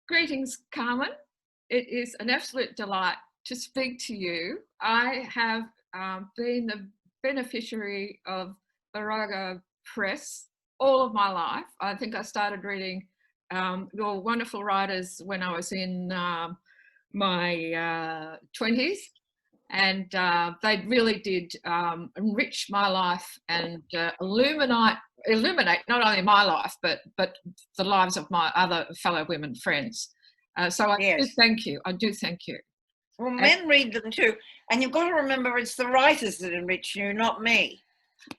Greetings, Carmen. It is an absolute delight to speak to you. I have been the beneficiary of Virago Press all of my life. I think I started reading your wonderful writers when I was in my 20s, and they really did enrich my life and illuminate not only my life but the lives of my other fellow women friends. So I do thank you. I do thank you. Well, men read them too, and you've got to remember it's the writers that enrich you, not me.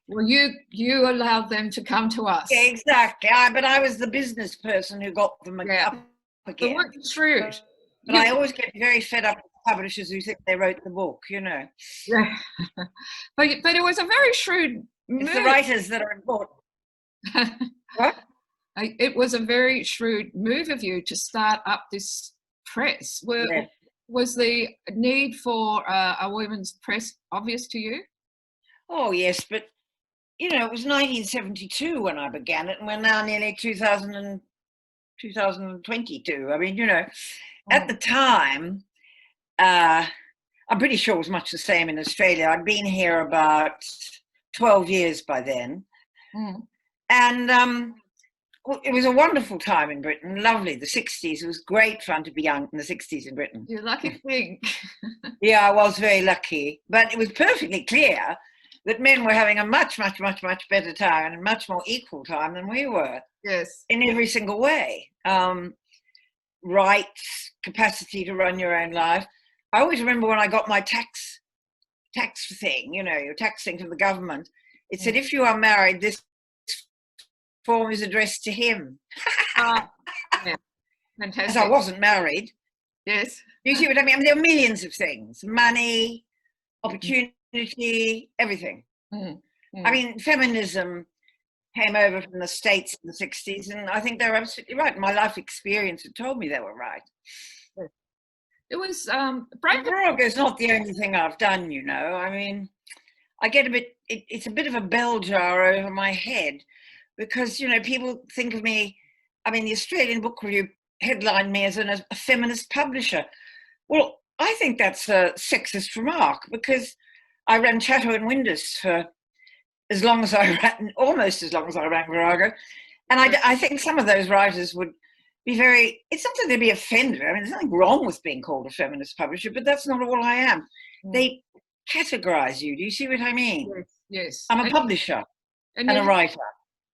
Well, you allowed them to come to us. Yeah, exactly. But I was the business person who got them up again. They weren't shrewd. But I always get very fed up with publishers who think they wrote the book, you know. Yeah. but it was a very shrewd move. It's the writers that are important. What? It was a very shrewd move of you to start up this press. Was the need for a women's press obvious to you? Oh, yes, but, you know, it was 1972 when I began it, and we're now nearly 2022. I mean, you know, at the time, I'm pretty sure it was much the same in Australia. I'd been here about 12 years by then. And it was a wonderful time in Britain, lovely. The 60s, it was great fun to be young in the 60s in Britain. You're lucky thing. Yeah, I was very lucky. But it was perfectly clear that men were having a much, much, much, much better time and a much more equal time than we were. Yes. In every single way. Rights, capacity to run your own life. I always remember when I got my tax thing, you know, your tax thing from the government. It said, if you are married, this form is addressed to him. Yeah. Fantastic. As I wasn't married. Yes. Do you see what I mean? I mean, there are millions of things. Money, opportunity, everything. I mean, feminism came over from the States in the 60s, and I think they're absolutely right. My life experience had told me they were right. It was Virago is not the only thing I've done, you know. I mean, I get a bit, it's a bit of a bell jar over my head because, you know, people think of me, I mean, the Australian Book Review headlined me as a feminist publisher. Well, I think that's a sexist remark because I ran Chatto and Windus for as long as I ran, almost as long as I ran Virago. And I think some of those writers would be it's not that they'd be offended. I mean, there's nothing wrong with being called a feminist publisher, but that's not all I am. They categorize you. Do you see what I mean? Yes. I'm a publisher and a writer.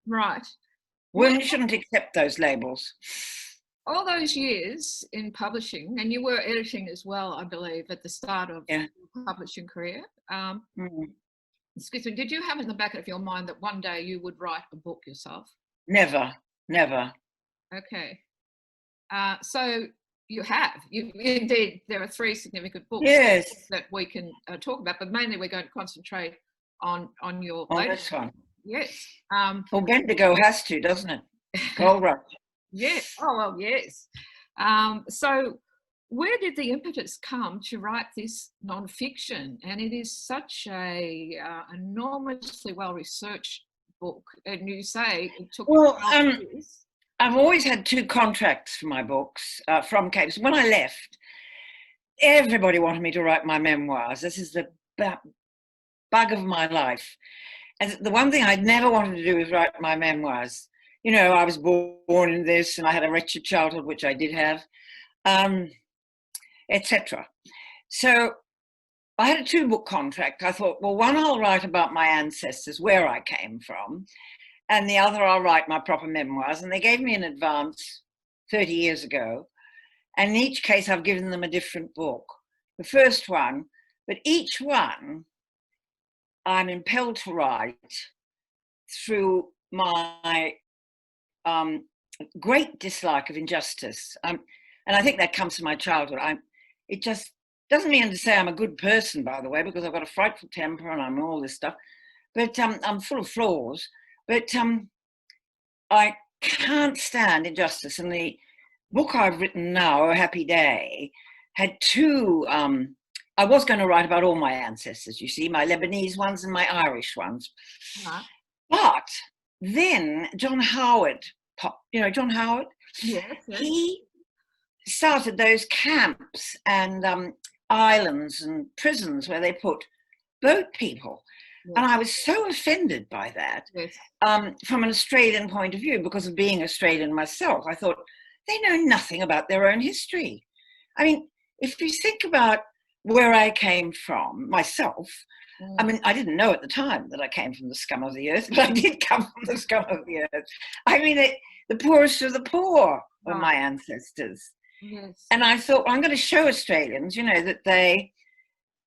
Right. Women shouldn't accept those labels. All those years in publishing, and you were editing as well, I believe, at the start of your publishing career. Excuse me, did you have in the back of your mind that one day you would write a book yourself? Never. Okay. So you have. Indeed, there are 3 significant books that we can talk about, but mainly we're going to concentrate on your latest one. Yes. Well, Bendigo has to, doesn't it? Gold Rush. Yes. Oh, well, yes. So where did the impetus come to write this non-fiction? And it is such a enormously well-researched book. And you say it took years. I've always had 2 contracts for my books from Cape. So when I left, everybody wanted me to write my memoirs. This is the bug of my life. And the one thing I'd never wanted to do was write my memoirs. You know, I was born in this and I had a wretched childhood, which I did have, etc. So I had a 2-book contract. I thought, well, one I'll write about my ancestors, where I came from, and the other I'll write my proper memoirs. And they gave me an advance 30 years ago. And in each case, I've given them a different book. The first one, but each one I'm impelled to write through my great dislike of injustice. And I think that comes from my childhood. It just doesn't mean to say I'm a good person, by the way, because I've got a frightful temper and I'm all this stuff. But I'm full of flaws. But I can't stand injustice. And the book I've written now, A Happy Day, had 2. I was going to write about all my ancestors, you see, my Lebanese ones and my Irish ones. But then John Howard, you know John Howard? Yes. He started those camps and islands and prisons where they put boat people. Yes. And I was so offended by that, yes. From an Australian point of view, because of being Australian myself. I thought, they know nothing about their own history. I mean, if you think about where I came from myself, I mean, I didn't know at the time that I came from the scum of the earth, but I did come from the scum of the earth. I mean, the poorest of the poor were my ancestors. Yes. And I thought, well, I'm going to show Australians, that they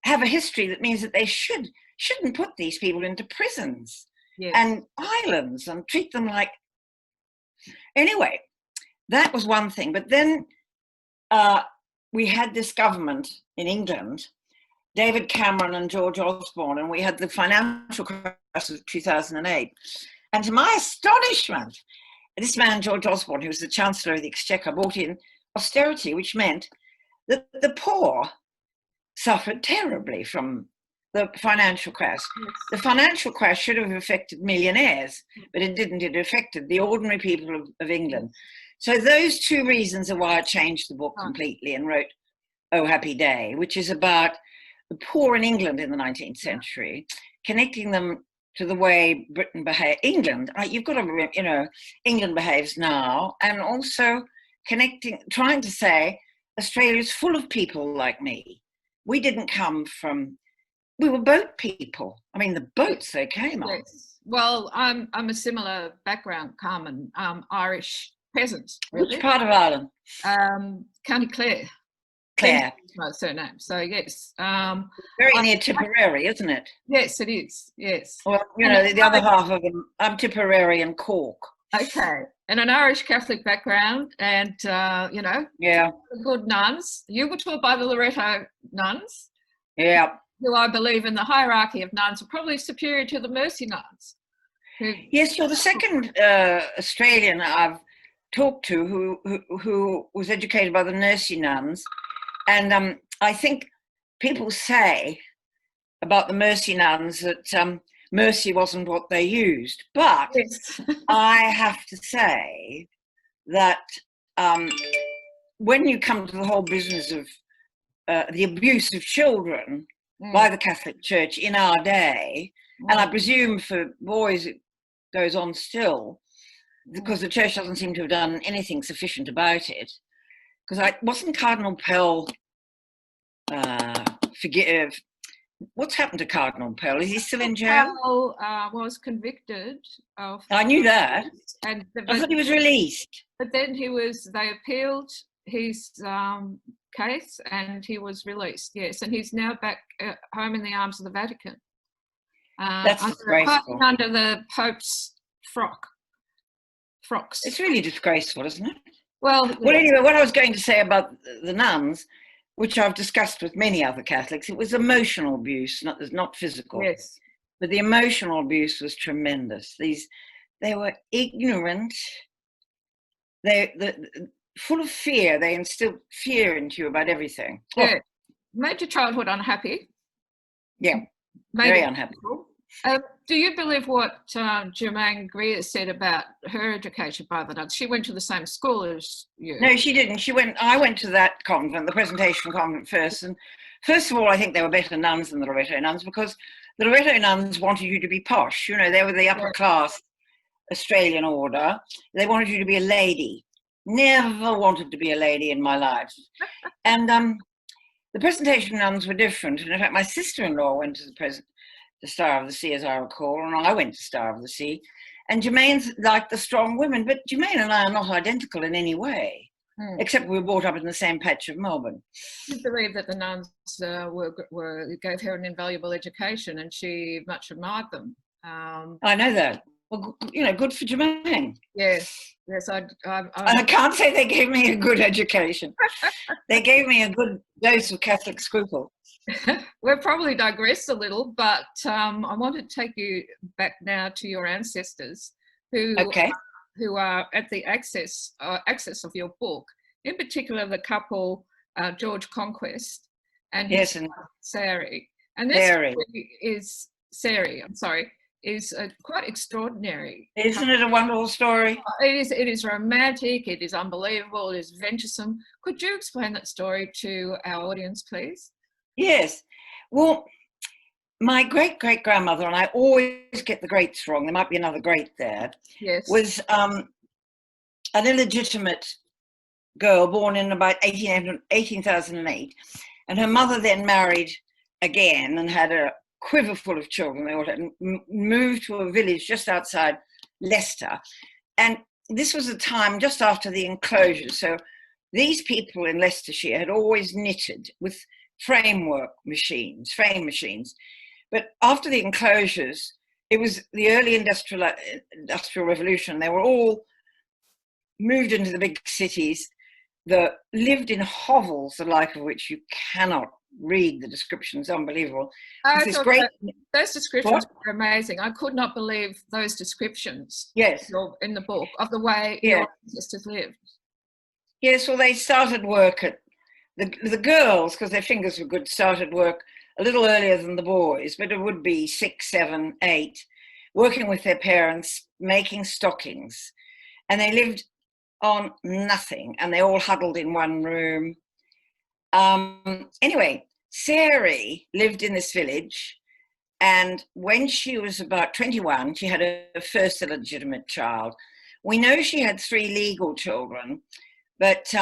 have a history that means that they shouldn't put these people into prisons and islands and treat them like... Anyway, that was one thing. But then we had this government in England, David Cameron and George Osborne, and we had the financial crisis of 2008. And to my astonishment, this man, George Osborne, who was the Chancellor of the Exchequer, brought in austerity, which meant that the poor suffered terribly from the financial crash. Yes. The financial crash should have affected millionaires, but it didn't. It affected the ordinary people of England. So those two reasons are why I changed the book completely and wrote Oh Happy Day, which is about the poor in England in the 19th century, connecting them to the way Britain behaved. England, you've got to remember, England behaves now, and also trying to say Australia's full of people like me. We didn't come from, we were boat people. I mean, the boats they came on. Yes. Well, I'm a similar background, Carmen, Irish peasant. Really. Which part of Ireland? County Clare. Clare. My surname. So yes. Very near Tipperary, isn't it? Yes, it is. Yes. Well, the other half of them, I'm Tipperary and Cork. Okay. And an Irish Catholic background, and good nuns. You were taught by the Loreto nuns. Yeah. Who I believe in the hierarchy of nuns are probably superior to the Mercy nuns. Yes, you're the second Australian I've talked to who was educated by the Mercy nuns. And I think people say about the Mercy nuns that mercy wasn't what they used. But yes. I have to say that when you come to the whole business of the abuse of children by the Catholic Church in our day, and I presume for boys it goes on still, because the Church doesn't seem to have done anything sufficient about it. Because wasn't Cardinal Pell, what's happened to Cardinal Pell? Is he still in jail? Pell was convicted of... I knew that. And I thought he was released. But then they appealed his case and he was released, yes. And he's now back home in the arms of the Vatican. That's disgraceful. Under the Pope's frocks. It's really disgraceful, isn't it? Well, anyway, what I was going to say about the nuns, which I've discussed with many other Catholics, it was emotional abuse, not physical. Yes. But the emotional abuse was tremendous. They were ignorant. They full of fear. They instilled fear into you about everything. Yeah. Made your childhood unhappy. Yeah. Very unhappy. Do you believe what Germaine Greer said about her education by the nuns? She went to the same school as you. No, she didn't. I went to that convent, the Presentation Convent first. And first of all, I think they were better nuns than the Loreto nuns, because the Loreto nuns wanted you to be posh. They were the upper class Australian order. They wanted you to be a lady. Never wanted to be a lady in my life. And the Presentation nuns were different. And in fact, my sister-in-law went to the Star of the Sea, as I recall, and I went to Star of the Sea. And Germaine's liked the strong women, but Germaine and I are not identical in any way, except we were brought up in the same patch of Melbourne. I believe that the nuns gave her an invaluable education, and she much admired them. I know that. Well, good for Germaine. Yes. I can't say they gave me a good education. They gave me a good dose of Catholic scruple. We've probably digressed a little, but I want to take you back now to your ancestors who are at the access of your book, in particular the couple George Conquest and his Sari. And this is Sari, is quite extraordinary. Isn't it a wonderful story? It is romantic, it is unbelievable, it is venturesome. Could you explain that story to our audience, please? Yes. Well, my great-great-grandmother, and I always get the greats wrong, there might be another great there, Yes. was an illegitimate girl born in about 1808. And her mother then married again and had a quiver full of children. They all had moved to a village just outside Leicester. And this was a time just after the enclosures. So these people in Leicestershire had always knitted with frame machines. But after the enclosures, it was the early industrial revolution. They were all moved into the big cities, lived in hovels, the like of which you cannot read the descriptions. Unbelievable. This great, those descriptions were amazing. I could not believe those descriptions. Yes, in the book of the way your ancestors lived. Yes, well, they started work at the girls, because their fingers were good, started work a little earlier than the boys, but it would be 6, 7, 8, working with their parents, making stockings, and they lived on nothing, and they all huddled in one room. Anyway, Sari lived in this village, and when she was about 21, she had her first illegitimate child. We know she had 3 legal children, but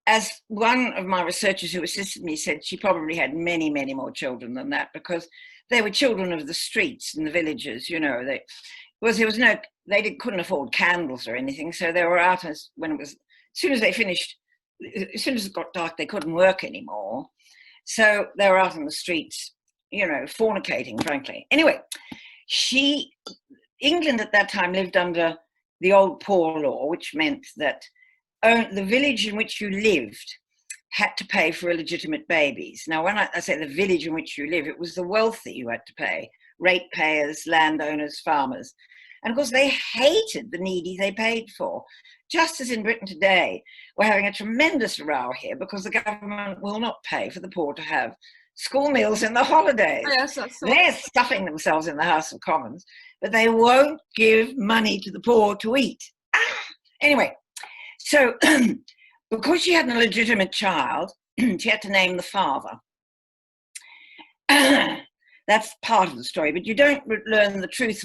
as one of my researchers who assisted me said, she probably had many, many more children than that, because they were children of the streets and the villages, you know. They couldn't afford candles or anything, so they were out as soon as it got dark, they couldn't work anymore. So they were out in the streets, you know, fornicating, frankly. Anyway, England at that time lived under the old poor law, which meant that the village in which you lived had to pay for illegitimate babies. Now, when I say the village in which you live, it was the wealthy who had to pay, ratepayers, landowners, farmers. And of course, they hated the needy they paid for. Just as in Britain today, we're having a tremendous row here because the government will not pay for the poor to have school meals in the holidays. Yes, they're stuffing themselves in the House of Commons, but they won't give money to the poor to eat. Anyway, so because she had an illegitimate child, she had to name the father. That's part of the story, but you don't learn the truth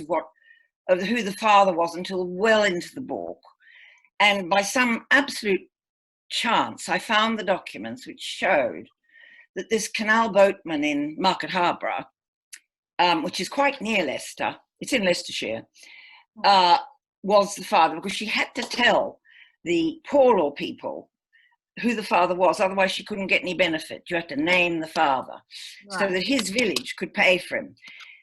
of who the father was until well into the book. And by some absolute chance, I found the documents which showed that this canal boatman in Market Harborough, which is quite near Leicester, it's in Leicestershire, was the father, because she had to tell the poor law people who the father was, otherwise she couldn't get any benefit. You had to name the father, right, so that his village could pay for him.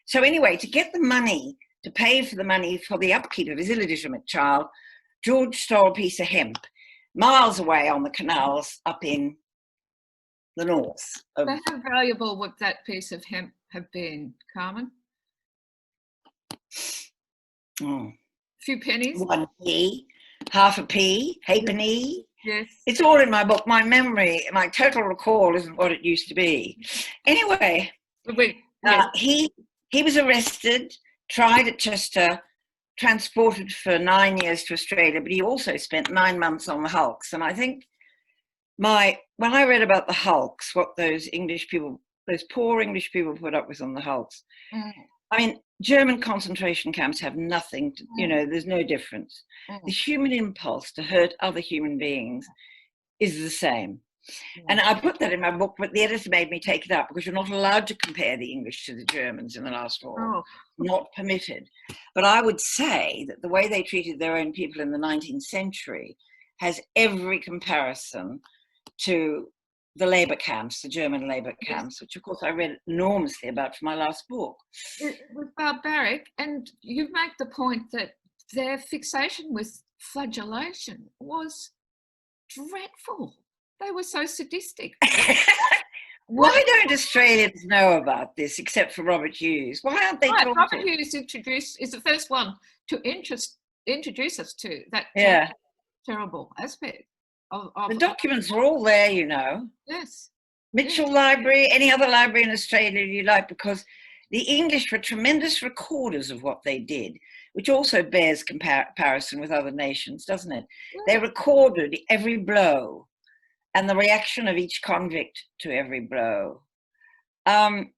So anyway, to get the money, to pay for the money for the upkeep of his illegitimate child, George stole a piece of hemp miles away on the canals up in the north. So how valuable would that piece of hemp have been, Carmen? A few pennies? 1p, half a p, halfpenny. Yes. It's all in my book. My memory, my total recall isn't what it used to be. Anyway, he was arrested, tried at Chester, transported for 9 years to Australia, but he also spent 9 months on the hulks. And I think when I read about the hulks, what those poor English people put up with on the hulks, I mean, German concentration camps have nothing to, you know, there's no difference. The human impulse to hurt other human beings is the same. And I put that in my book, but the editor made me take it out because you're not allowed to compare the English to the Germans in the last war. Not permitted. But I would say that the way they treated their own people in the 19th century has every comparison to the labor camps, the German labor camps, which of course I read enormously about for my last book. It was barbaric, and you make the point that their fixation with flagellation was dreadful. They were so sadistic. Why don't Australians know about this except for Robert Hughes? Why aren't they told? Robert Hughes is the first one to introduce us to that terrible aspect. The documents are all there, you know. Yes. Mitchell Library, any other library in Australia you like, because the English were tremendous recorders of what they did, which also bears comparison with other nations, doesn't it? They recorded every blow and the reaction of each convict to every blow. And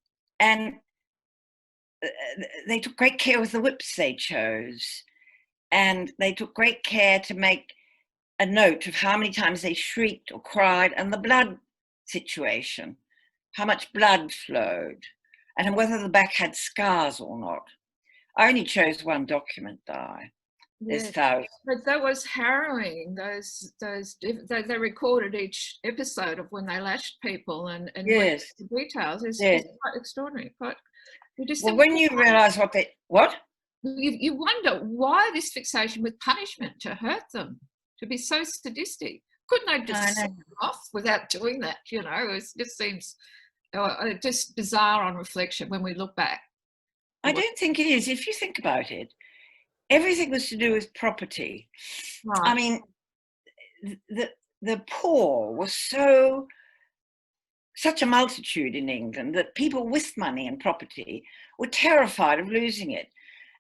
they took great care with the whips they chose. And they took great care to make a note of how many times they shrieked or cried, and the blood situation, how much blood flowed, and whether the back had scars or not. I only chose one document, Di. There's thousands. But that was harrowing. They recorded each episode of when they lashed people and Yes. the details. It's quite extraordinary. But well, when you realise what you wonder why this fixation with punishment to hurt them, to be so sadistic. Couldn't they just set them off without doing that? You know, it just seems just bizarre on reflection when we look back. I don't think it is. If you think about it, everything was to do with property. Right. I mean, the poor was such a multitude in England that people with money and property were terrified of losing it.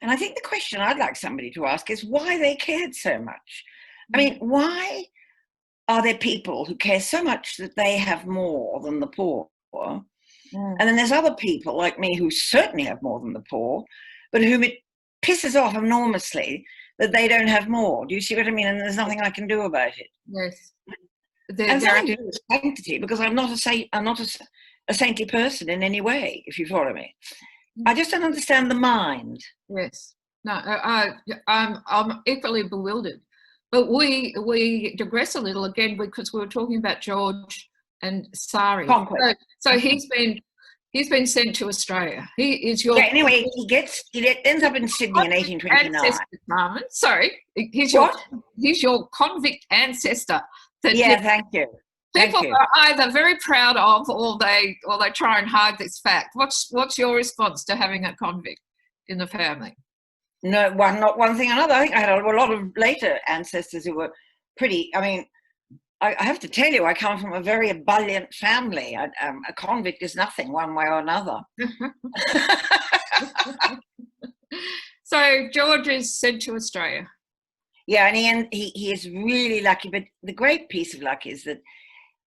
And I think the question I'd like somebody to ask is why they cared so much. I mean, why are there people who care so much that they have more than the poor? And then there's other people like me who certainly have more than the poor, but whom it pisses off enormously that they don't have more. Do you see what I mean? And there's nothing I can do about it. Yes. And something to do with sanctity, because I'm not a saintly person in any way, if you follow me. I just don't understand the mind. Yes. No, I'm equally bewildered. But we digress a little again because we were talking about George and Sari. So he's been sent to Australia. He is your anyway. He ends up in Sydney in 1829. Carmen. Sorry, he's your convict ancestor. Thank you. People are either very proud of, or they try and hide this fact. What's your response to having a convict in the family? No, not one thing or another. I think I had a lot of later ancestors who were pretty. I mean, I have to tell you, I come from a very ebullient family. A convict is nothing one way or another. So George is sent to Australia. Yeah, and he is really lucky. But the great piece of luck is that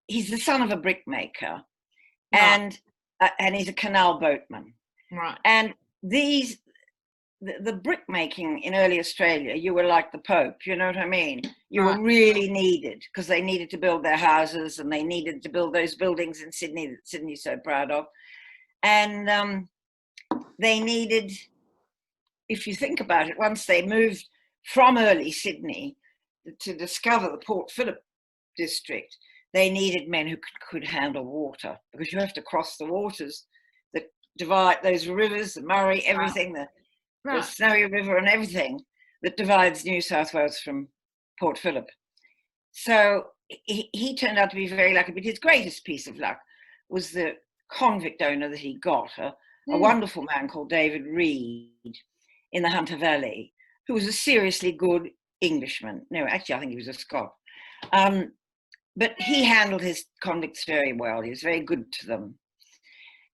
he's the son of a brickmaker, and he's a canal boatman. Right. And the brickmaking in early Australia, you were like the Pope, you know what I mean? You were really needed because they needed to build their houses and they needed to build those buildings in Sydney that Sydney's so proud of. And they needed, if you think about it, once they moved from early Sydney to discover the Port Phillip district, they needed men who could handle water, because you have to cross the waters that divide those rivers, the Murray, everything, the Snowy River and everything that divides New South Wales from Port Phillip. So he turned out to be very lucky, but his greatest piece of luck was the convict owner that he got, a wonderful man called David Reed in the Hunter Valley, who was a seriously good Englishman. No, actually, I think he was a Scot. But he handled his convicts very well. He was very good to them.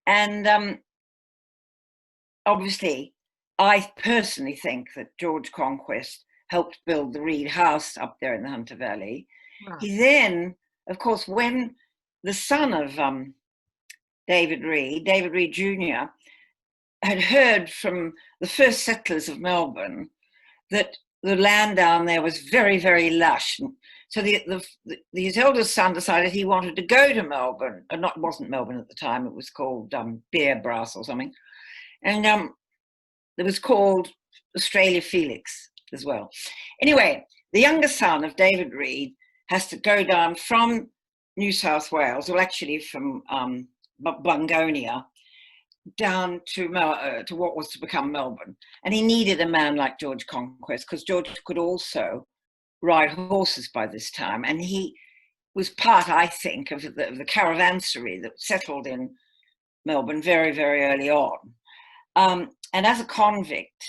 And obviously, I personally think that George Conquest helped build the Reed House up there in the Hunter Valley. Right. He then, of course, when the son of David Reed Jr., had heard from the first settlers of Melbourne that the land down there was very, very lush. So his eldest son decided he wanted to go to Melbourne. It wasn't Melbourne at the time, it was called Beer Brass or something. And it was called Australia Felix as well. Anyway, the younger son of David Reed has to go down from New South Wales, well, actually from Bungonia, down to what was to become Melbourne. And he needed a man like George Conquest, because George could also ride horses by this time. And he was part, I think, of the caravansary that settled in Melbourne very, very early on. And as a convict,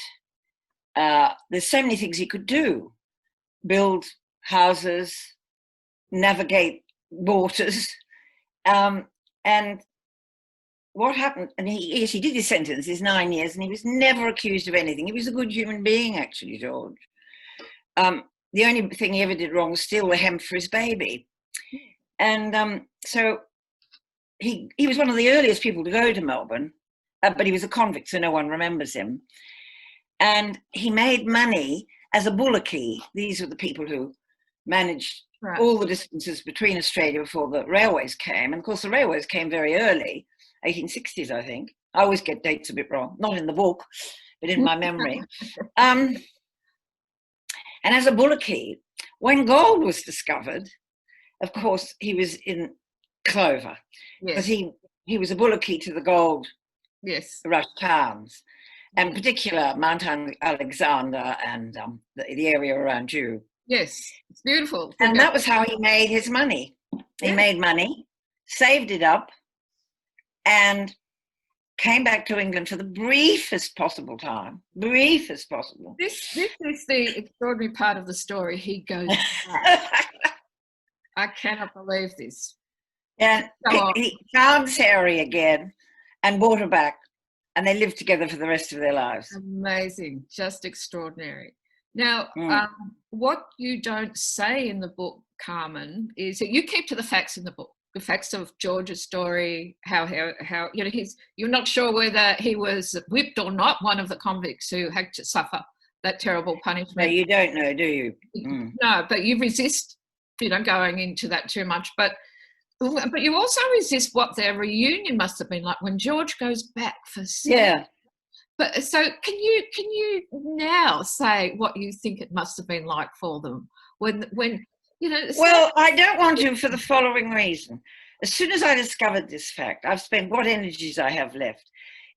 there's so many things he could do. Build houses, navigate waters, and what happened, and he did his sentence, his 9 years, and he was never accused of anything. He was a good human being, actually, George. The only thing he ever did wrong was steal the hemp for his baby. And so he was one of the earliest people to go to Melbourne, but he was a convict, so no one remembers him. And he made money as a bullocky. These were the people who managed all the distances between Australia before the railways came. And of course, the railways came very early, 1860s, I think. I always get dates a bit wrong, not in the book, but in my memory. And as a bullocky, when gold was discovered, of course, he was in clover, because he was a bullocky to the gold rush towns, and in particular Mount Alexander and the area around you. Yes, it's beautiful. And that was how he made his money. He made money, saved it up, and came back to England for the briefest possible time. Briefest possible. This is the extraordinary part of the story. He goes back. I cannot believe this. And he found Sarah again and brought her back, and they lived together for the rest of their lives. Amazing, just extraordinary. Now, what you don't say in the book, Carmen, is that you keep to the facts in the book. The facts of George's story, how you know, you're not sure whether he was whipped or not, one of the convicts who had to suffer that terrible punishment. No, you don't know, do you? No, but you resist, you know, going into that too much. But you also resist what their reunion must have been like when George goes back for But so can you now say what you think it must have been like for them when you know? Well, I don't want to, for the following reason. As soon as I discovered this fact, I've spent what energies I have left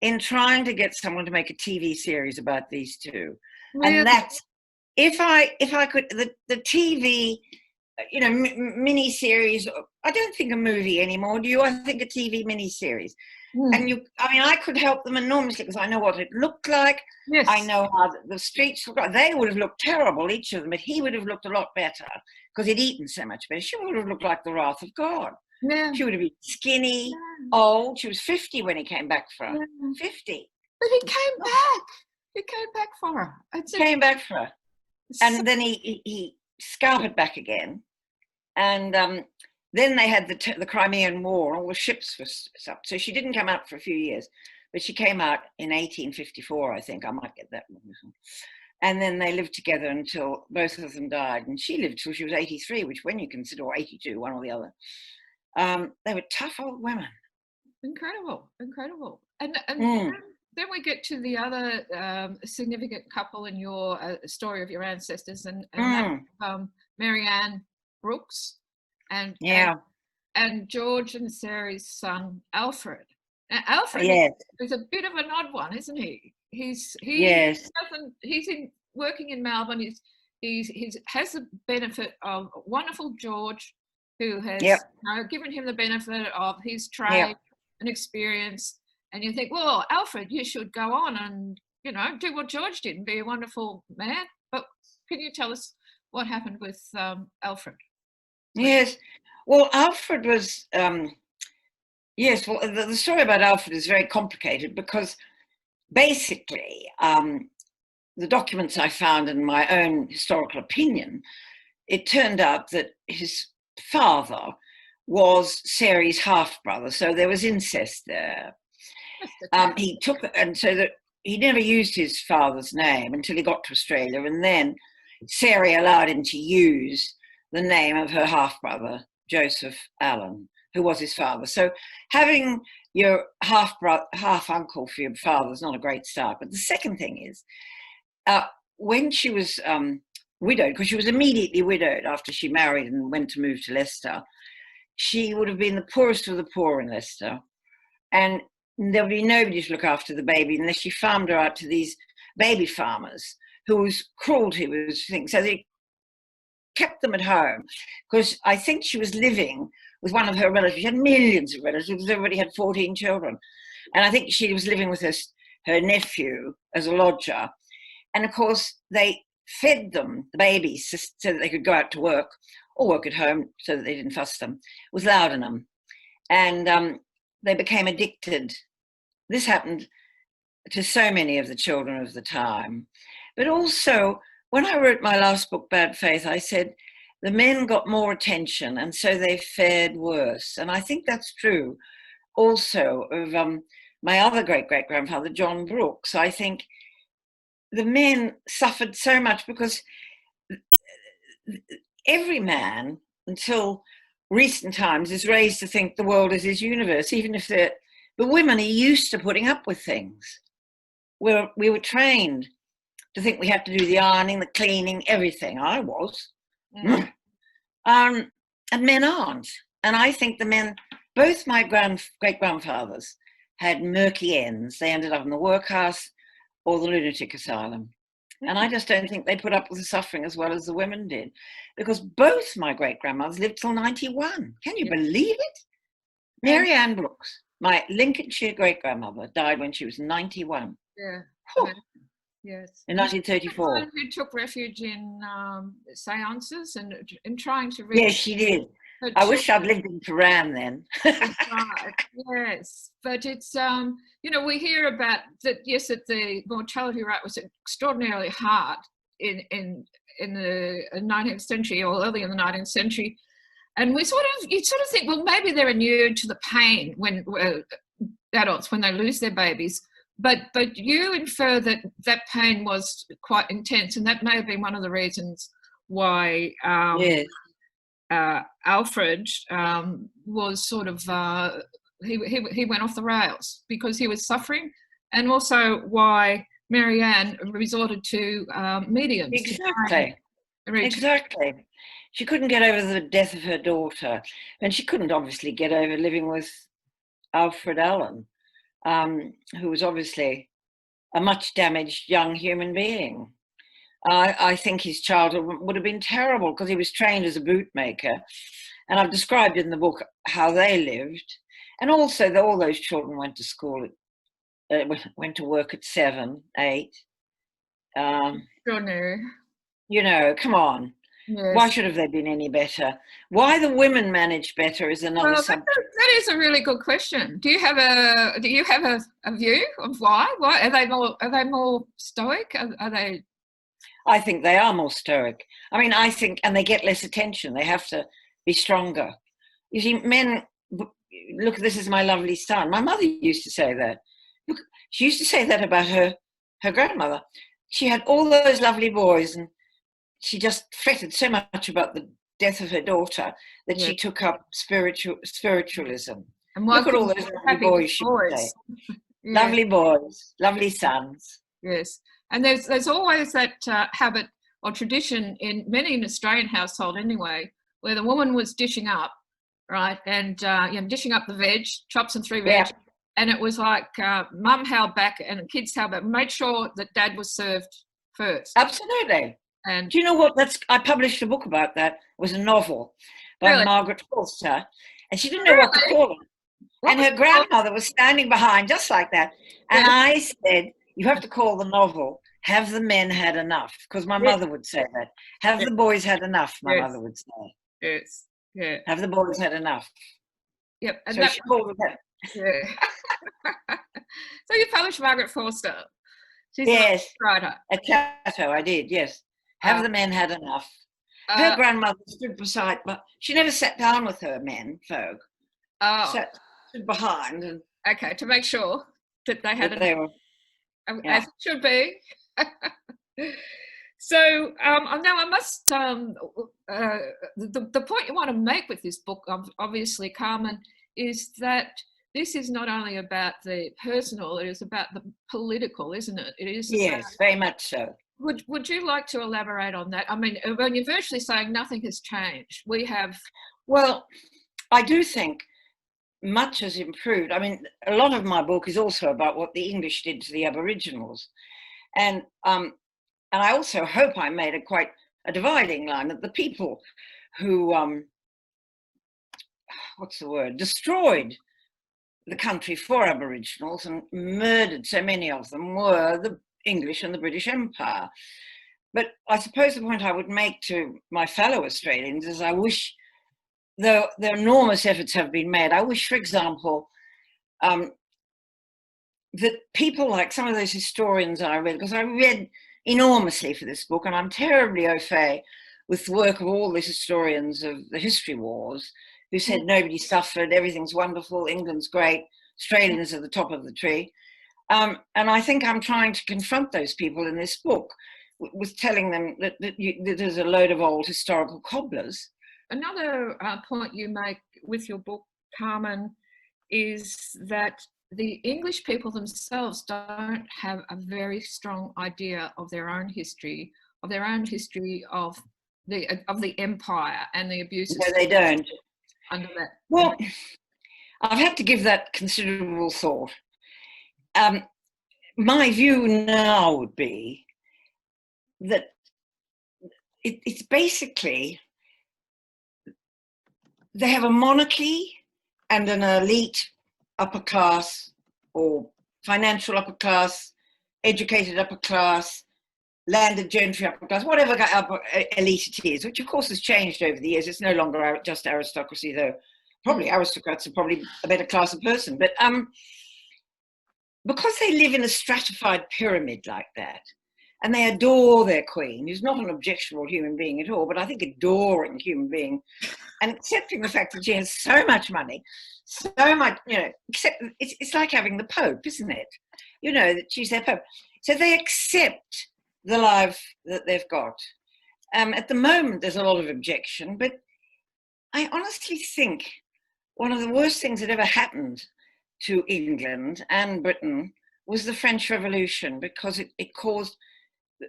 in trying to get someone to make a TV series about these two. Really? And that's, if I could, the TV, you know, mini series. I don't think a movie anymore, do you? I think a TV mini series. And I could help them enormously because I know what it looked like. Yes. I know how the streets looked like. They would have looked terrible, each of them, but he would have looked a lot better because he'd eaten so much better. She would have looked like the wrath of God. Yeah. She would have been skinny, old. She was 50 when he came back for her. 50. But he came back. He came back for her. Came back for her. And then he scouted back again. And then they had the Crimean War, all the ships were up. So she didn't come out for a few years, but she came out in 1854, I think. I might get that wrong. And then they lived together until both of them died. And she lived till she was 83, which when you consider, or 82, one or the other. They were tough old women. Incredible, incredible. And then we get to the other significant couple in your story of your ancestors, and Marianne Brooks. And George and Sarah's son Alfred. Now, Alfred is a bit of an odd one, isn't he? He's working in Melbourne. He has the benefit of a wonderful George, who has given him the benefit of his trade and experience. And you think, well, Alfred, you should go on and, you know, do what George did and be a wonderful man. But can you tell us what happened with Alfred? Yes. Well, Alfred was, the story about Alfred is very complicated because basically the documents I found in my own historical opinion, it turned out that his father was Sarah's half-brother, so there was incest there. So that he never used his father's name until he got to Australia, and then Sarah allowed him to use the name of her half-brother, Joseph Allen, who was his father. So having your half-uncle for your father is not a great start. But the second thing is, when she was widowed, because she was immediately widowed after she married and went to move to Leicester, she would have been the poorest of the poor in Leicester. And there would be nobody to look after the baby unless she farmed her out to these baby farmers whose cruelty was things. So they kept them at home because I think she was living with one of her relatives. She had millions of relatives. Everybody had 14 children. And I think she was living with her nephew as a lodger. And of course, they fed them, the babies, so that they could go out to work or work at home so that they didn't fuss them, with laudanum. And they became addicted. This happened to so many of the children of the time. But also, when I wrote my last book, Bad Faith, I said the men got more attention and so they fared worse. And I think that's true also of my other great-great-grandfather, John Brooks. I think the men suffered so much because every man, until recent times, is raised to think the world is his universe, even if the women are used to putting up with things. We were trained to think we have to do the ironing, the cleaning, everything. I was. Mm. And men aren't. And I think the men, both my great-grandfathers had murky ends. They ended up in the workhouse or the lunatic asylum. And I just don't think they put up with the suffering as well as the women did, because both my great-grandmothers lived till 91. Can you believe it? Mary Ann Brooks, my Lincolnshire great-grandmother, died when she was 91. Yeah. Yes. In 1934. Who took refuge in seances and in trying to reach. Yes, she did. I wish I'd lived in Tehran then. Right. Yes, but it's you know, we hear about that. Yes, that the mortality rate was extraordinarily hard in the 19th century or early in the 19th century, and you sort of think, well, maybe they're inured to the pain when adults when they lose their babies. But you infer that that pain was quite intense, and that may have been one of the reasons why Yes. Alfred was sort of he went off the rails because he was suffering, and also why Mary Ann resorted to mediums. Exactly. She couldn't get over the death of her daughter, and she couldn't obviously get over living with Alfred Allen, who was obviously a much damaged young human being. I think his childhood would have been terrible because he was trained as a bootmaker. And I've described in the book how they lived. And also that all those children went to school, went to work at 7, 8. Extraordinary. You know, come on. Yes. Why should have they been any better? Why the women managed better is another subject. That is a really good question. Do you have a view of why? Why are they more stoic? Are they? I think they are more stoic. I mean, I think, and they get less attention. They have to be stronger. You see, men, look, this is my lovely son. My mother used to say that. Look, she used to say that about her grandmother. She had all those lovely boys, and she just fretted so much about the death of her daughter that she took up spiritualism. And look at all those lovely boys, she would say. Lovely boys, lovely sons. Yes. And there's always that habit or tradition in many an Australian household anyway, where the woman was dishing up, right, and dishing up the veg, chops and 3 veg, and it was like mum held back and the kids held back, made sure that dad was served first. Absolutely. And do you know what? I published a book about that. It was a novel by Margaret Forster, and she didn't know what to call it. And her grandmother was standing behind just like that, and I said, you have to call the novel Have the Men Had Enough? Because my mother would say that. Have the boys had enough, my mother would say. Yes. Yeah. Have the boys had enough? Yep. And so she called it that. Yeah. So you published Margaret Forster. She's a writer. A Chateau, I did, yes. Have the men had enough? Her grandmother stood beside, but she never sat down with her men folk. Stood behind. And okay, to make sure that they had enough. As it should be. So now I must, the point you want to make with this book, obviously, Carmen, is that this is not only about the personal, it is about the political, isn't it? It is. Yes, very much so. Would you like to elaborate on that? I mean, when you're virtually saying nothing has changed, we have. Well, I do think much has improved. I mean, a lot of my book is also about what the English did to the Aboriginals. And I also hope I made quite a dividing line that the people who, destroyed the country for Aboriginals and murdered so many of them were the English and the British Empire. But I suppose the point I would make to my fellow Australians is I wish, though enormous efforts have been made, I wish, for example, that people like some of those historians I read, because I read enormously for this book, and I'm terribly au fait with the work of all the historians of the history wars, who said nobody suffered, everything's wonderful, England's great, Australians are the top of the tree. And I think I'm trying to confront those people in this book with telling them that there's a load of old historical cobblers. Another point you make with your book, Carmen, is that the English people themselves don't have a very strong idea of their own history, of the empire and the abuses. No, they don't. Under that. Well, I've had to give that considerable thought. My view now would be that it's basically, they have a monarchy and an elite upper class, or financial upper class, educated upper class, landed gentry upper class, whatever elite it is, which of course has changed over the years. It's no longer just aristocracy, though probably aristocrats are probably a better class of person. But because they live in a stratified pyramid like that, and they adore their queen, who's not an objectionable human being at all, but I think adoring human being, and accepting the fact that she has so much money, so much, except it's like having the Pope, isn't it? That she's their Pope. So they accept the life that they've got. At the moment, there's a lot of objection, but I honestly think one of the worst things that ever happened to England and Britain was the French Revolution, because it caused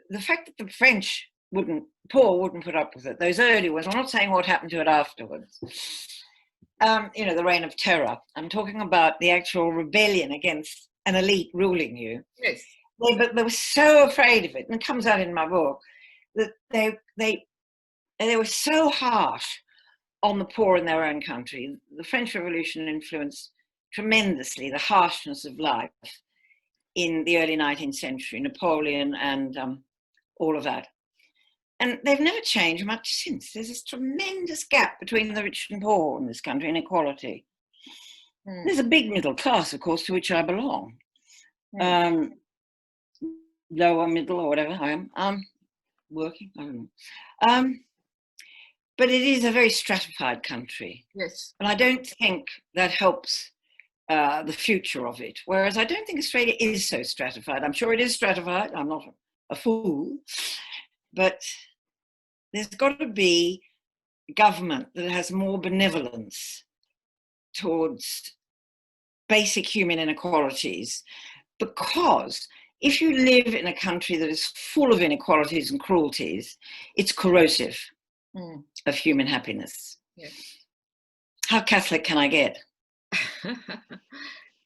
the fact that the French wouldn't put up with it. Those early ones, I'm not saying what happened to it afterwards. The Reign of Terror. I'm talking about the actual rebellion against an elite ruling you. Yes. They were so afraid of it, and it comes out in my book, that they were so harsh on the poor in their own country. The French Revolution influenced tremendously the harshness of life in the early 19th century, Napoleon and all of that. And they've never changed much since. There's this tremendous gap between the rich and poor in this country, inequality. There's a big middle class, of course, to which I belong. Lower middle or whatever I am. Working, I don't know. But it is a very stratified country. Yes. And I don't think that helps the future of it. Whereas I don't think Australia is so stratified. I'm sure it is stratified. I'm not a fool. But there's got to be government that has more benevolence towards basic human inequalities, because if you live in a country that is full of inequalities and cruelties, it's corrosive of human happiness. Yes. How Catholic can I get?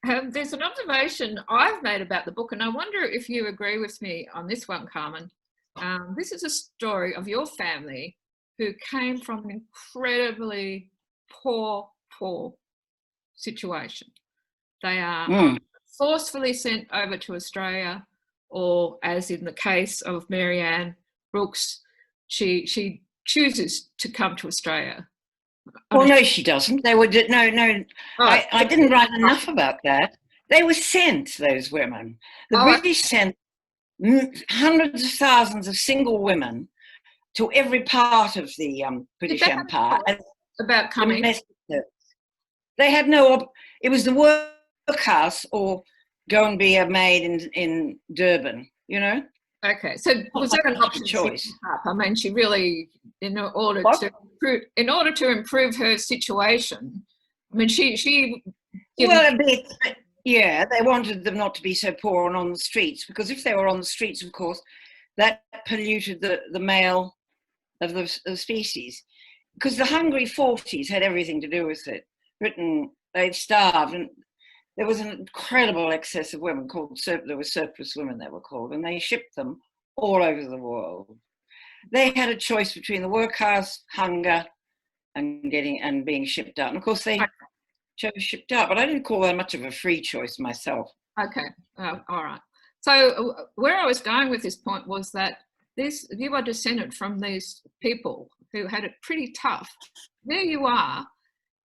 There's an observation I've made about the book, and I wonder if you agree with me on this one, Carmen. This is a story of your family who came from an incredibly poor situation. They are forcefully sent over to Australia, or as in the case of Marianne Brooks, she chooses to come to Australia. Well, no, she doesn't. They were no. Oh, I didn't write enough about that. They were sent, those women. The British sent hundreds of thousands of single women to every part of the British Empire. About coming? They had no, it was the workhouse or go and be a maid in Durban, Okay, so was there an option choice? I mean, she really, in order to improve her situation, I mean, she well, a bit, yeah, they wanted them not to be so poor and on the streets, because if they were on the streets, of course, that polluted the male of the species. Because the hungry 40s had everything to do with it. Britain, they'd starved, and there was an incredible excess of women there were surplus women, they were called, and they shipped them all over the world. They had a choice between the workhouse, hunger, and being shipped out. And of course, they chose shipped out, but I didn't call that much of a free choice myself. Okay, all right. So where I was going with this point was that you are descended from these people who had it pretty tough. There you are,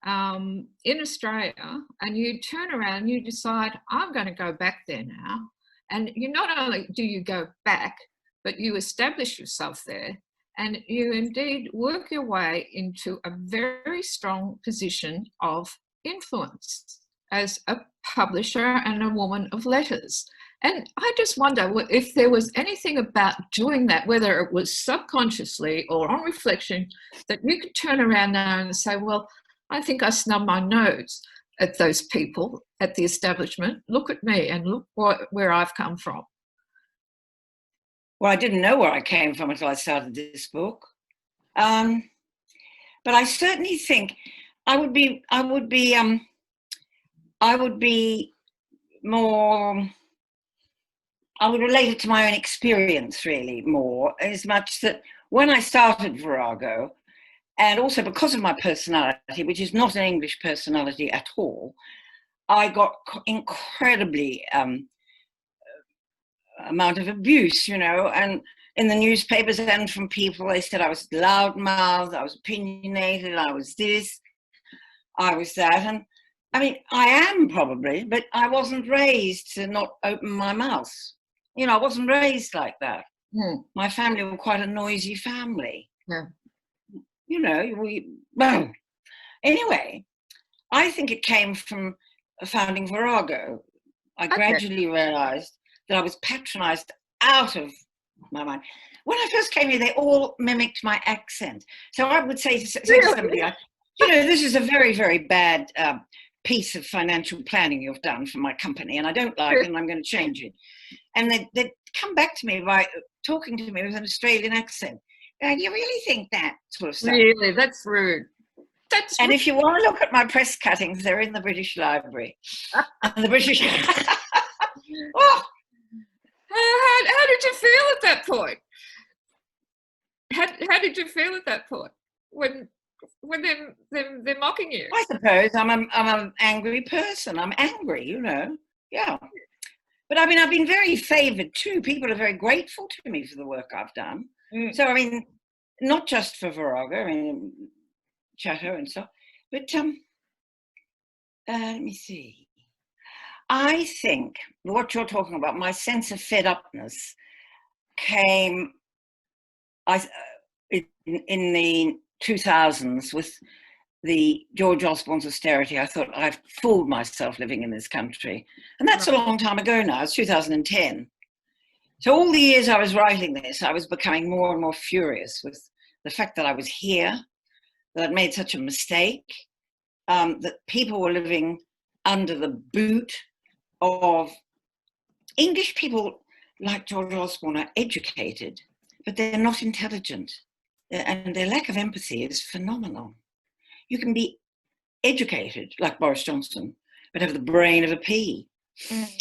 in Australia, and you turn around and you decide, I'm going to go back there now. And you not only do you go back, but you establish yourself there, and you indeed work your way into a very strong position of influence as a publisher and a woman of letters. And I just wonder if there was anything about doing that, whether it was subconsciously or on reflection, that you could turn around now and say, well, I think I snubbed my nose at those people at the establishment. Look at me and look where I've come from. Well, I didn't know where I came from until I started this book. But I certainly think I would be more, I would relate it to my own experience really more, as much that when I started Virago, and also because of my personality, which is not an English personality at all, I got incredibly amount of abuse, you know, and in the newspapers and from people. They said I was loudmouthed, I was opinionated, I was this, I was that. And I mean, I am probably, but I wasn't raised to not open my mouth. You know, I wasn't raised like that. My family were quite a noisy family. Yeah. You know, well, anyway, I think it came from founding Virago. I gradually realized that I was patronized out of my mind. When I first came here, they all mimicked my accent. So I would say to somebody, you know, this is a very, very bad piece of financial planning you've done for my company, and I don't like it, and I'm going to change it. And they'd come back to me by talking to me with an Australian accent. Do you really think that sort of stuff? Really? That's rude. And if you want to look at my press cuttings, they're in the British Library. And the British... Oh. How did you feel at that point? How did you feel at that point when they're mocking you? I suppose I'm an angry person. I'm angry, you know. Yeah. But I mean, I've been very favoured too. People are very grateful to me for the work I've done. So I mean, not just for Virago, I mean, Chatto and so, but let me see. I think what you're talking about, my sense of fed upness, came in the 2000s with the George Osborne's austerity. I thought, I've fooled myself living in this country. And that's a long time ago now. It's 2010. So all the years I was writing this, I was becoming more and more furious with the fact that I was here, that I'd made such a mistake, that people were living under the boot of English people. Like George Osborne are educated, but they're not intelligent. And their lack of empathy is phenomenal. You can be educated, like Boris Johnson, but have the brain of a pea,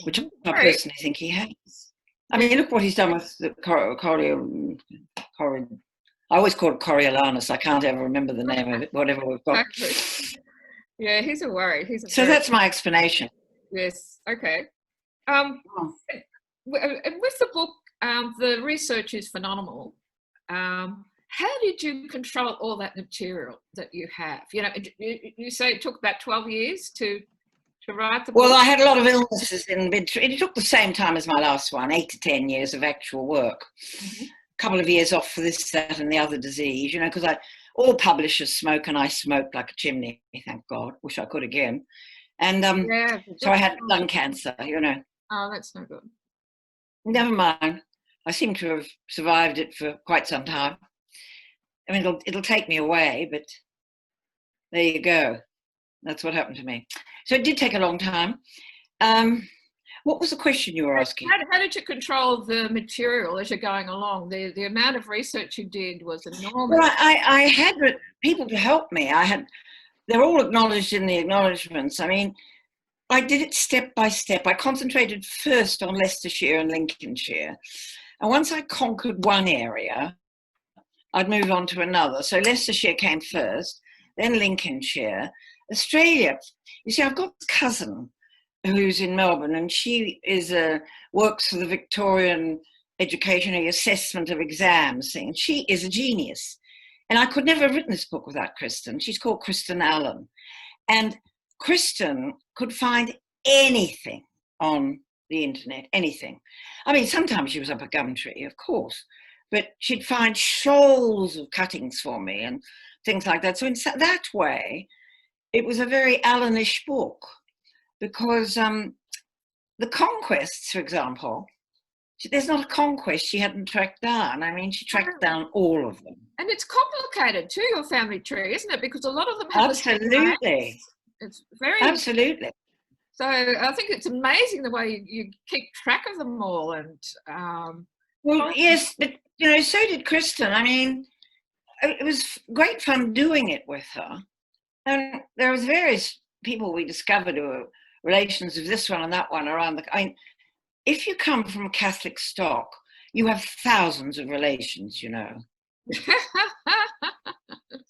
which I personally think he has. I mean, look what he's done with the I always call it Coriolanus. I can't ever remember the name of it, whatever we've got. Exactly. Yeah, he's a worry. So that's my explanation. Yes, okay. And with the book, the research is phenomenal. How did you control all that material that you have? You know, you say it took about 12 years to write the book? Well, I had a lot of illnesses in mid. It took the same time as my last one, 8 to 10 years of actual work. A couple of years off for this, that, and the other disease, you know, because all publishers smoke and I smoked like a chimney, thank God. Wish I could again. And so I had lung cancer, you know. Oh, that's no good. Never mind. I seem to have survived it for quite some time. I mean, it'll take me away, but there you go. That's what happened to me. So it did take a long time. What was the question you were asking? How did you control the material as you're going along? The amount of research you did was enormous. Well, I had people to help me. They're all acknowledged in the acknowledgements. I mean, I did it step by step. I concentrated first on Leicestershire and Lincolnshire. And once I conquered one area, I'd move on to another. So Leicestershire came first, then Lincolnshire. Australia, you see, I've got a cousin who's in Melbourne, and she works for the Victorian Education Assessment of Exams thing. And she is a genius. And I could never have written this book without Kristen. She's called Kristen Allen. And Kristen could find anything on the internet, anything. I mean, sometimes she was up a gum tree, of course, but she'd find shoals of cuttings for me and things like that. So in that way, it was a very Allenish book, because the conquests, for example, there's not a conquest she hadn't tracked down. I mean, she tracked down all of them. And it's complicated too, your family tree, isn't it? Because a lot of them have absolutely. It's very absolutely. So I think it's amazing the way you keep track of them all. And well, yes, but so did Kristen. I mean, it was great fun doing it with her. And there was various people we discovered who were relations of this one and that one around the. I mean, if you come from Catholic stock, you have thousands of relations, It's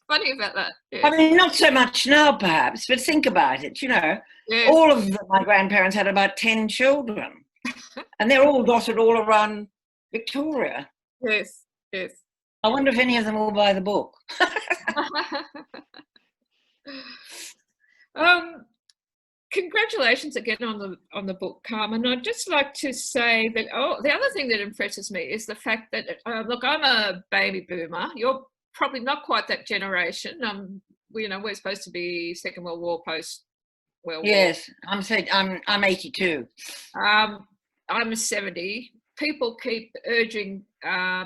funny about that. Yes. I mean, not so much now, perhaps, but think about it. Yes. All of my grandparents had about 10 children, and they're all dotted all around Victoria. Yes, yes. I wonder if any of them will buy the book. Congratulations again on the book, Carmen. I'd just like to say that the other thing that impresses me is the fact that look, I'm a baby boomer. You're probably not quite that generation. We're supposed to be Second World War, post World War. Yes, I'm 82. I'm 70. People keep urging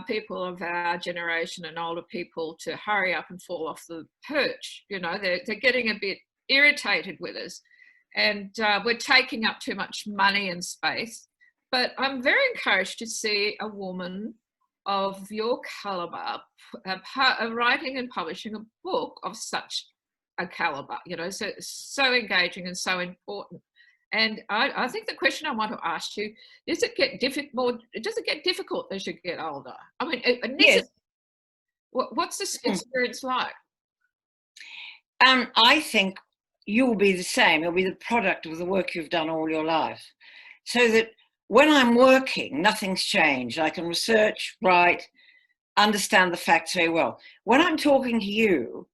people of our generation and older people to hurry up and fall off the perch. They're getting a bit irritated with us. And we're taking up too much money and space. But I'm very encouraged to see a woman of your caliber writing and publishing a book of such a caliber, so engaging and so important. And I think the question I want to ask you, does it get difficult as you get older? I mean, yes. What's this experience like? I think you'll be the same. You'll be the product of the work you've done all your life. So that when I'm working, nothing's changed. I can research, write, understand the facts very well. When I'm talking to you,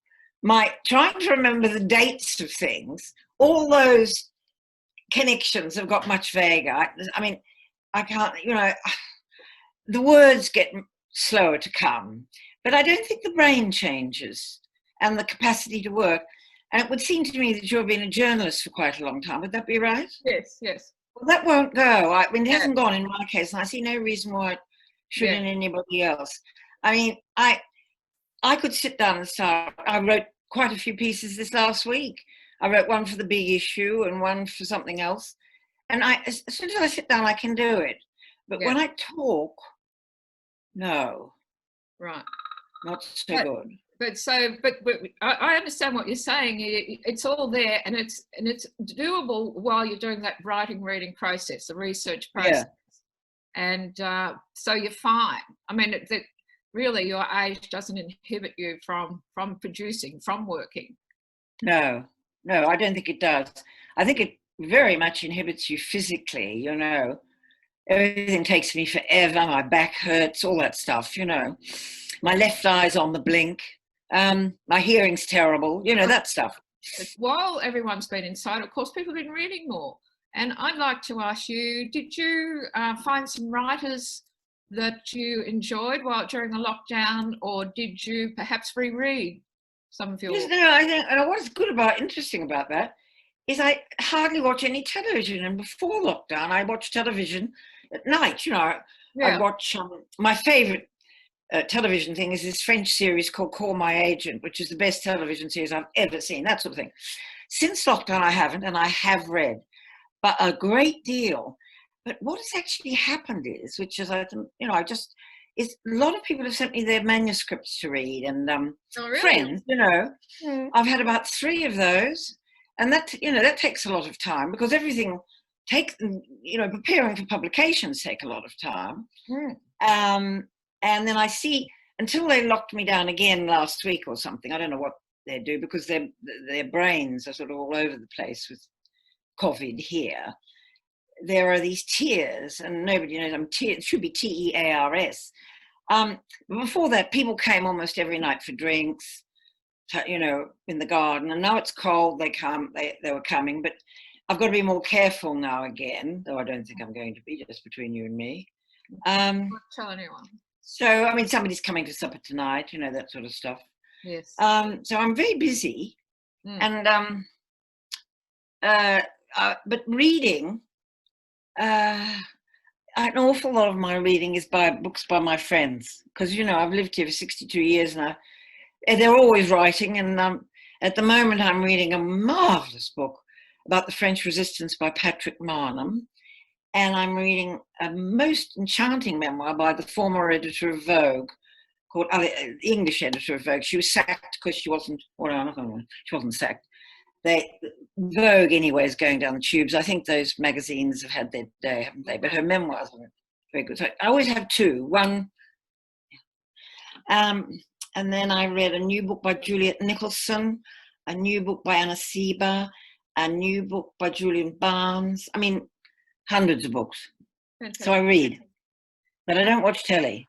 trying to remember the dates of things, all those connections have got much vaguer. I mean, I can't, the words get slower to come, but I don't think the brain changes and the capacity to work. And it would seem to me that you've been a journalist for quite a long time. Would that be right? Yes, yes. Well, that won't go. I mean, it hasn't gone in my case, and I see no reason why it should in anybody else. I mean, I could sit down and start. I wrote quite a few pieces this last week. I wrote one for the big issue and one for something else. And as soon as I sit down, I can do it. But when I talk, no. Right. Not so good. But I understand what you're saying. It's all there, and it's doable while you're doing that reading process, the research process, and so you're fine. I mean, really, your age doesn't inhibit you from producing, from working. No, I don't think it does. I think it very much inhibits you physically. Everything takes me forever. My back hurts, all that stuff. My left eye's on the blink. My hearing's terrible, that stuff. While everyone's been inside, of course, people have been reading more. And I'd like to ask you, did you find some writers that you enjoyed during the lockdown, or did you perhaps reread some of your... Yes, no, I think, and what's interesting about that is I hardly watch any television. And before lockdown, I watched television at night, I watch my favourite television thing is this French series called Call My Agent, which is the best television series I've ever seen, that sort of thing. Since lockdown, I haven't, and I have read, but a great deal. But what has actually happened is, which is, is a lot of people have sent me their manuscripts to read, and really? Friends, I've had about 3 of those, and that takes a lot of time, because everything preparing for publications take a lot of time. And then I see, until they locked me down again last week or something, I don't know what they do, because their brains are sort of all over the place with COVID here. There are these tiers, and nobody knows them. It should be TEARS. Before that, people came almost every night for drinks. you know, in the garden. And now it's cold, they were coming, but I've got to be more careful now again, though I don't think I'm going to be, just between you and me. Not tell anyone. So, I mean, somebody's coming to supper tonight, you know, that sort of stuff. Yes. So I'm very busy. And but reading, an awful lot of my reading is by books by my friends, because, you know, I've lived here for 62 years now. They're always writing, and at the moment I'm reading a marvelous book about the French Resistance by Patrick Marnham, and I'm reading a most enchanting memoir by the former editor of Vogue, called the English editor of Vogue. She was sacked because she wasn't, well, she wasn't sacked. Vogue anyway is going down the tubes. I think those magazines have had their day, haven't they? But her memoirs are very good. So I always have two. One, and then I read a new book by Juliet Nicholson, a new book by Anna Sieber, a new book by Julian Barnes. I mean, hundreds of books. Fantastic. So I read, but I don't watch telly.